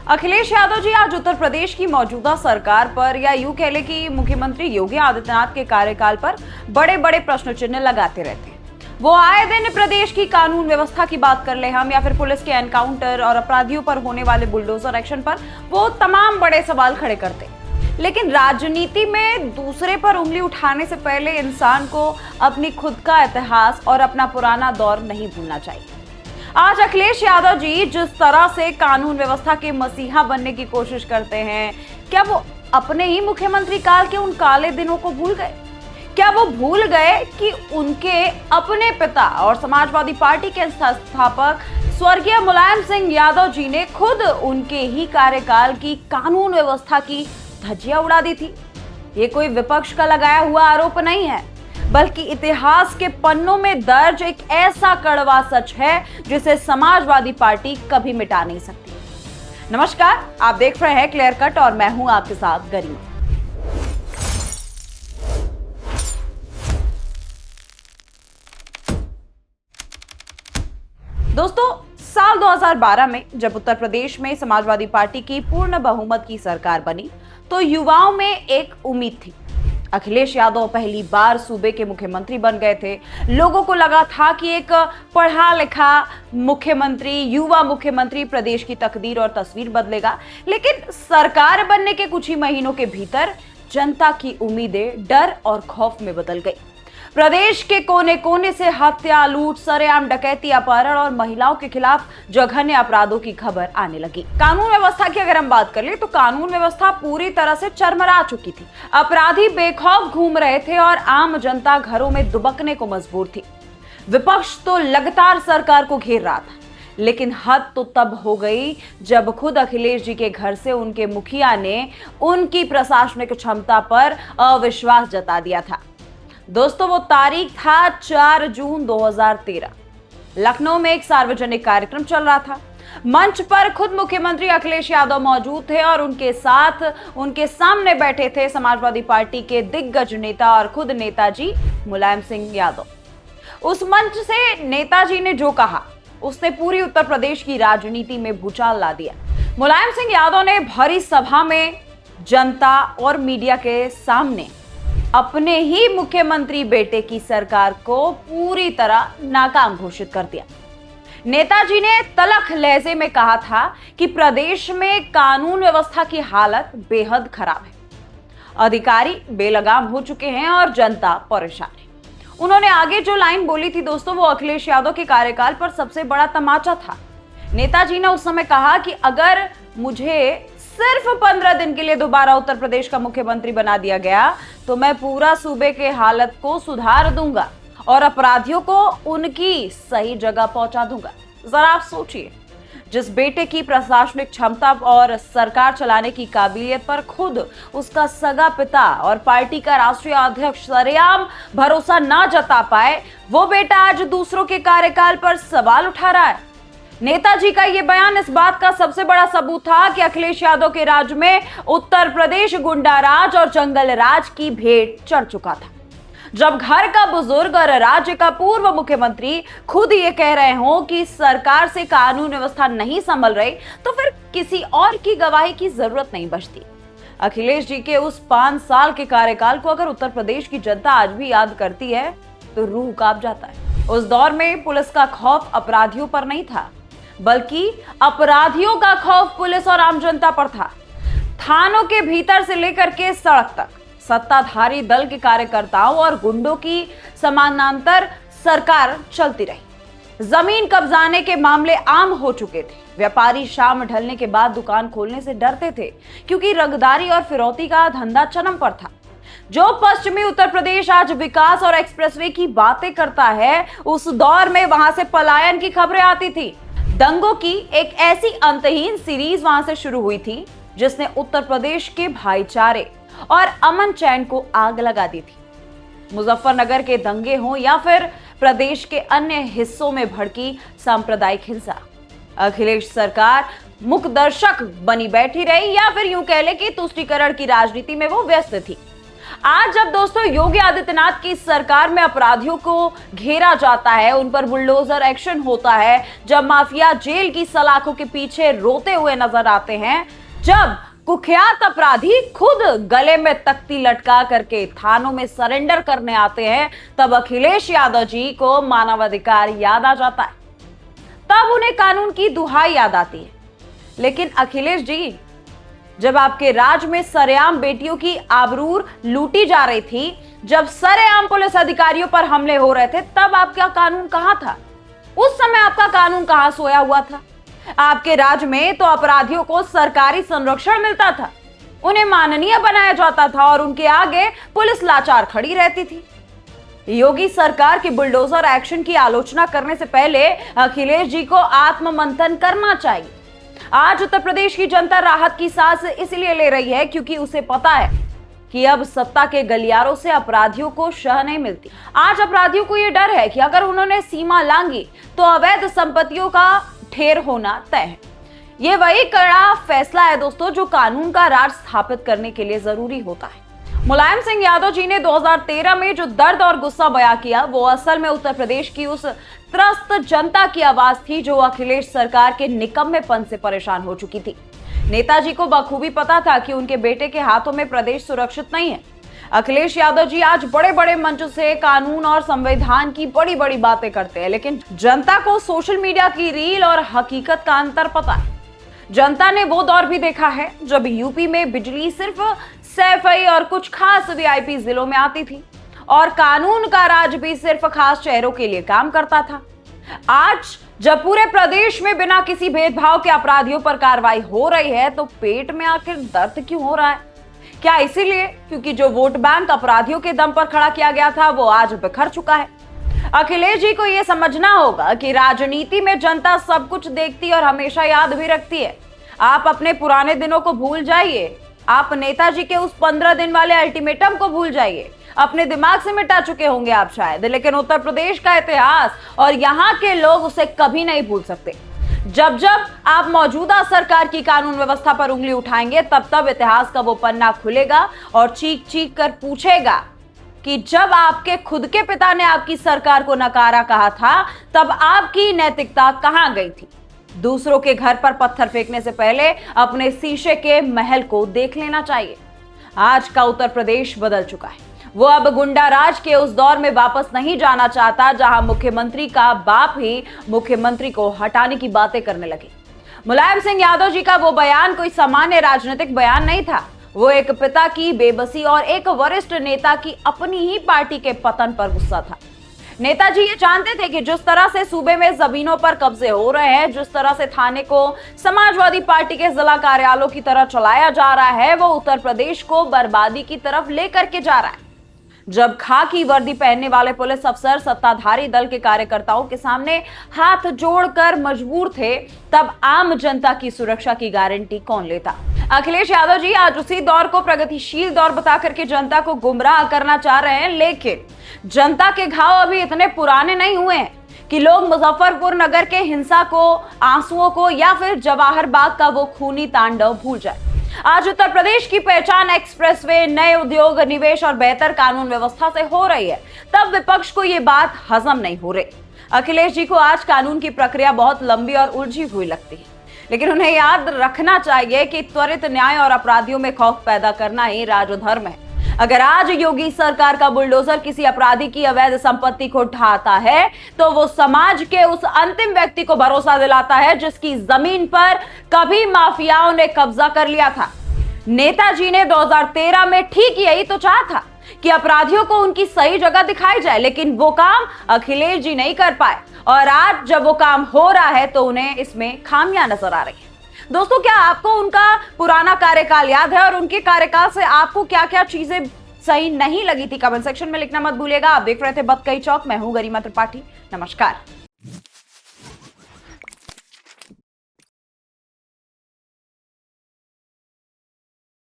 अखिलेश यादव जी आज उत्तर प्रदेश की मौजूदा सरकार पर या यूं कह लें कि मुख्यमंत्री योगी आदित्यनाथ के कार्यकाल पर बड़े बड़े प्रश्न चिन्ह लगाते रहते हैं। वो आए दिन प्रदेश की कानून व्यवस्था की बात कर ले हम या फिर पुलिस के एनकाउंटर और अपराधियों पर होने वाले बुलडोजर एक्शन पर वो तमाम बड़े सवाल खड़े करते हैं। लेकिन राजनीति में दूसरे पर उंगली उठाने से पहले इंसान को अपनी खुद का इतिहास और अपना पुराना दौर नहीं भूलना चाहिए। आज अखिलेश यादव जी जिस तरह से कानून व्यवस्था के मसीहा बनने की कोशिश करते हैं, क्या वो अपने ही मुख्यमंत्री काल के उन काले दिनों को भूल गए? क्या वो भूल गए कि उनके अपने पिता और समाजवादी पार्टी के संस्थापक स्वर्गीय मुलायम सिंह यादव जी ने खुद उनके ही कार्यकाल की कानून व्यवस्था की धज्जियां उड़ा दी थी? ये कोई विपक्ष का लगाया हुआ आरोप नहीं है, बल्कि इतिहास के पन्नों में दर्ज एक ऐसा कड़वा सच है जिसे समाजवादी पार्टी कभी मिटा नहीं सकती। नमस्कार, आप देख रहे हैं क्लियर कट और मैं हूं आपके साथ गरिमा। दोस्तों, साल 2012 में जब उत्तर प्रदेश में समाजवादी पार्टी की पूर्ण बहुमत की सरकार बनी तो युवाओं में एक उम्मीद थी। अखिलेश यादव पहली बार सूबे के मुख्यमंत्री बन गए थे। लोगों को लगा था कि एक पढ़ा लिखा मुख्यमंत्री, युवा मुख्यमंत्री प्रदेश की तकदीर और तस्वीर बदलेगा। लेकिन सरकार बनने के कुछ ही महीनों के भीतर जनता की उम्मीदें डर और खौफ में बदल गई। प्रदेश के कोने कोने से हत्या, लूट, सरेआम डकैती, अपहरण और महिलाओं के खिलाफ जघन्य अपराधों की खबर आने लगी। कानून व्यवस्था की अगर हम बात कर ले तो कानून व्यवस्था पूरी तरह से चरमरा चुकी थी। अपराधी बेखौफ घूम रहे थे और आम जनता घरों में दुबकने को मजबूर थी। विपक्ष तो लगातार सरकार को घेर रहा था, लेकिन हद तो तब हो गई जब खुद अखिलेश जी के घर से उनके मुखिया ने उनकी प्रशासनिक क्षमता पर अविश्वास जता दिया था। दोस्तों, वो तारीख था 4 जून 2013। लखनऊ में एक सार्वजनिक कार्यक्रम चल रहा था। मंच पर खुद मुख्यमंत्री अखिलेश यादव मौजूद थे और उनके साथ उनके सामने बैठे थे समाजवादी पार्टी के दिग्गज नेता और खुद नेताजी मुलायम सिंह यादव। उस मंच से नेताजी ने जो कहा उसने पूरी उत्तर प्रदेश की राजनीति में भूचाल ला दिया। मुलायम सिंह यादव ने भरी सभा में जनता और मीडिया के सामने अपने ही मुख्यमंत्री बेटे की सरकार को पूरी तरह नाकाम घोषित कर दिया। नेताजी ने तल्ख लहजे में कहा था कि प्रदेश में कानून व्यवस्था की हालत बेहद खराब है, अधिकारी बेलगाम हो चुके हैं और जनता परेशान है। उन्होंने आगे जो लाइन बोली थी दोस्तों, वो अखिलेश यादव के कार्यकाल पर सबसे बड़ा तमाचा था। नेताजी ने उस समय कहा कि अगर मुझे सिर्फ 15 दिन के लिए दोबारा उत्तर प्रदेश का मुख्यमंत्री बना दिया गया तो मैं पूरा सूबे के हालत को सुधार दूंगा और अपराधियों को उनकी सही जगह पहुंचा दूंगा। जरा आप सोचिए, जिस बेटे की प्रशासनिक क्षमता और सरकार चलाने की काबिलियत पर खुद उसका सगा पिता और पार्टी का राष्ट्रीय अध्यक्ष सरेआम भरोसा ना जता पाए, वो बेटा आज दूसरों के कार्यकाल पर सवाल उठा रहा है। नेताजी का यह बयान इस बात का सबसे बड़ा सबूत था कि अखिलेश यादव के राज में उत्तर प्रदेश गुंडा राज और जंगल राज की भेंट चढ़ चुका था। जब घर का बुजुर्ग और राज्य का पूर्व मुख्यमंत्री खुद ये कह रहे हो कि सरकार से कानून व्यवस्था नहीं संभल रही, तो फिर किसी और की गवाही की जरूरत नहीं बचती। अखिलेश जी के उस 5 साल के कार्यकाल को अगर उत्तर प्रदेश की जनता आज भी याद करती है तो रूह कांप जाता है। उस दौर में पुलिस का खौफ अपराधियों पर नहीं था, बल्कि अपराधियों का खौफ पुलिस और आम जनता पर था। थानों के भीतर से लेकर के सड़क तक सत्ताधारी दल के कार्यकर्ताओं और गुंडों की समानांतर सरकार चलती रही। जमीन कब्जाने के मामले आम हो चुके थे। व्यापारी शाम ढलने के बाद दुकान खोलने से डरते थे, क्योंकि रंगदारी और फिरौती का धंधा चरम पर था। जो पश्चिमी उत्तर प्रदेश आज विकास और एक्सप्रेसवे की बातें करता है, उस दौर में वहां से पलायन की खबरें आती थी। दंगों की एक ऐसी अंतहीन सीरीज वहां से शुरू हुई थी जिसने उत्तर प्रदेश के भाईचारे और अमन चैन को आग लगा दी थी। मुजफ्फरनगर के दंगे हों या फिर प्रदेश के अन्य हिस्सों में भड़की सांप्रदायिक हिंसा, अखिलेश सरकार मुख्य दर्शक बनी बैठी रही या फिर यूं कह ले कि तुष्टीकरण की राजनीति में वो व्यस्त थी। आज जब दोस्तों योगी आदित्यनाथ की सरकार में अपराधियों को घेरा जाता है, उन पर बुलडोजर एक्शन होता है, जब माफिया जेल की सलाखों के पीछे रोते हुए नजर आते हैं, जब कुख्यात अपराधी खुद गले में तख्ती लटका करके थानों में सरेंडर करने आते हैं, तब अखिलेश यादव जी को मानवाधिकार याद आ जाता है। तब उन्हें कानून की दुहाई याद आती है। लेकिन अखिलेश जी, जब आपके राज में सरेआम बेटियों की आबरू लूटी जा रही थी, जब सरेआम पुलिस अधिकारियों पर हमले हो रहे थे, तब आपका कानून कहां था? उस समय आपका कानून कहां सोया हुआ था? आपके राज में तो अपराधियों को सरकारी संरक्षण मिलता था, उन्हें माननीय बनाया जाता था और उनके आगे पुलिस लाचार खड़ी रहती थी। योगी सरकार के बुलडोजर एक्शन की आलोचना करने से पहले अखिलेश जी को आत्ममंथन करना चाहिए। आज उत्तर प्रदेश की जनता राहत की सांस इसलिए ले रही है क्योंकि उसे पता है कि अब सत्ता के गलियारों से अपराधियों को शह नहीं मिलती। आज अपराधियों को यह डर है कि अगर उन्होंने सीमा लांघी तो अवैध संपत्तियों का ढेर होना तय है। यह वही कड़ा फैसला है दोस्तों जो कानून का राज स्थापित करने के लिए जरूरी होता है। मुलायम सिंह यादव जी ने 2013 में जो दर्द और गुस्सा बयां किया, वो असल में उत्तर प्रदेश की उस त्रस्त जनता की आवाज थी जो अखिलेश सरकार के निकम्मेपन से परेशान हो चुकी थी। नेताजी को बखूबी पता था कि उनके बेटे के हाथों में प्रदेश सुरक्षित नहीं है। अखिलेश यादव जी आज बड़े बड़े मंच से कानून और संविधान की बड़ी बड़ी बातें करते हैं, लेकिन जनता को सोशल मीडिया की रील और हकीकत का अंतर पता है। जनता ने वो दौर भी देखा है जब यूपी में बिजली सिर्फ सैफई और कुछ खास वीआईपी जिलों में आती थी और कानून का राज भी सिर्फ खास चेहरों के लिए काम करता था। आज जब पूरे प्रदेश में बिना किसी भेदभाव के अपराधियों पर कार्रवाई हो रही है, तो पेट में आखिर दर्द क्यों हो रहा है? क्या इसीलिए क्योंकि जो वोट बैंक अपराधियों के दम पर खड़ा किया गया था वो आज बिखर चुका है? अखिलेश जी को यह समझना होगा कि राजनीति में जनता सब कुछ देखती और हमेशा याद भी रखती है। आप अपने पुराने दिनों को भूल जाइए, आप नेताजी के उस 15 दिन वाले अल्टीमेटम को भूल जाइए, अपने दिमाग से मिटा चुके होंगे आप शायद, लेकिन उत्तर प्रदेश का इतिहास और यहाँ के लोग उसे कभी नहीं भूल सकते। जब जब आप मौजूदा सरकार की कानून व्यवस्था पर उंगली उठाएंगे, तब तब इतिहास का वो पन्ना खुलेगा और चीख चीख कर पूछेगा कि जब आपके खुद के पिता ने आपकी सरकार को नकारा कहा था, तब आपकी नैतिकता कहां गई थी? दूसरों के घर पर पत्थर फेंकने से पहले अपने शीशे के महल को देख लेना चाहिए। आज का उत्तर प्रदेश बदल चुका है। वो अब गुंडा राज के उस दौर में वापस नहीं जाना चाहता जहां मुख्यमंत्री का बाप ही मुख्यमंत्री को हटाने की बातें करने लगे। मुलायम सिंह यादव जी का वो बयान कोई सामान्य राजनीतिक बयान नहीं था। वो एक पिता की बेबसी और एक वरिष्ठ नेता की अपनी ही पार्टी के पतन पर गुस्सा था। नेताजी ये जानते थे कि जिस तरह से सूबे में जमीनों पर कब्जे हो रहे हैं, जिस तरह से थाने को समाजवादी पार्टी के जिला कार्यालयों की तरह चलाया जा रहा है, वो उत्तर प्रदेश को बर्बादी की तरफ लेकर के जा रहा है। जब खाकी वर्दी पहनने वाले पुलिस अफसर सत्ताधारी दल के कार्यकर्ताओं के सामने हाथ जोड़कर मजबूर थे, तब आम जनता की सुरक्षा की गारंटी कौन लेता? अखिलेश यादव जी आज उसी दौर को प्रगतिशील दौर बता करके जनता को गुमराह करना चाह रहे हैं, लेकिन जनता के घाव अभी इतने पुराने नहीं हुए हैं कि लोग मुजफ्फरपुर नगर के हिंसा को, आंसुओं को या फिर जवाहर बाग का वो खूनी तांडव भूल जाए। आज उत्तर प्रदेश की पहचान एक्सप्रेसवे, नए उद्योग, निवेश और बेहतर कानून व्यवस्था से हो रही है, तब विपक्ष को ये बात हजम नहीं हो रही। अखिलेश जी को आज कानून की प्रक्रिया बहुत लंबी और उलझी हुई लगती है, लेकिन उन्हें याद रखना चाहिए कि त्वरित न्याय और अपराधियों में खौफ पैदा करना ही राजधर्म है। अगर आज योगी सरकार का बुलडोजर किसी अपराधी की अवैध संपत्ति को ढाता है, तो वो समाज के उस अंतिम व्यक्ति को भरोसा दिलाता है जिसकी जमीन पर कभी माफियाओं ने कब्जा कर लिया था। नेताजी ने 2013 में ठीक यही तो चाहा था कि अपराधियों को उनकी सही जगह दिखाई जाए, लेकिन वो काम अखिलेश जी नहीं कर पाए और आज जब वो काम हो रहा है तो उन्हें इसमें खामियां नजर आ रही है। दोस्तों, क्या आपको उनका पुराना कार्यकाल याद है और उनके कार्यकाल से आपको क्या क्या चीजें सही नहीं लगी थी? कमेंट सेक्शन में लिखना मत भूलिएगा। आप देख रहे थे बतकही चौक, मैं हूं गरिमा त्रिपाठी। नमस्कार।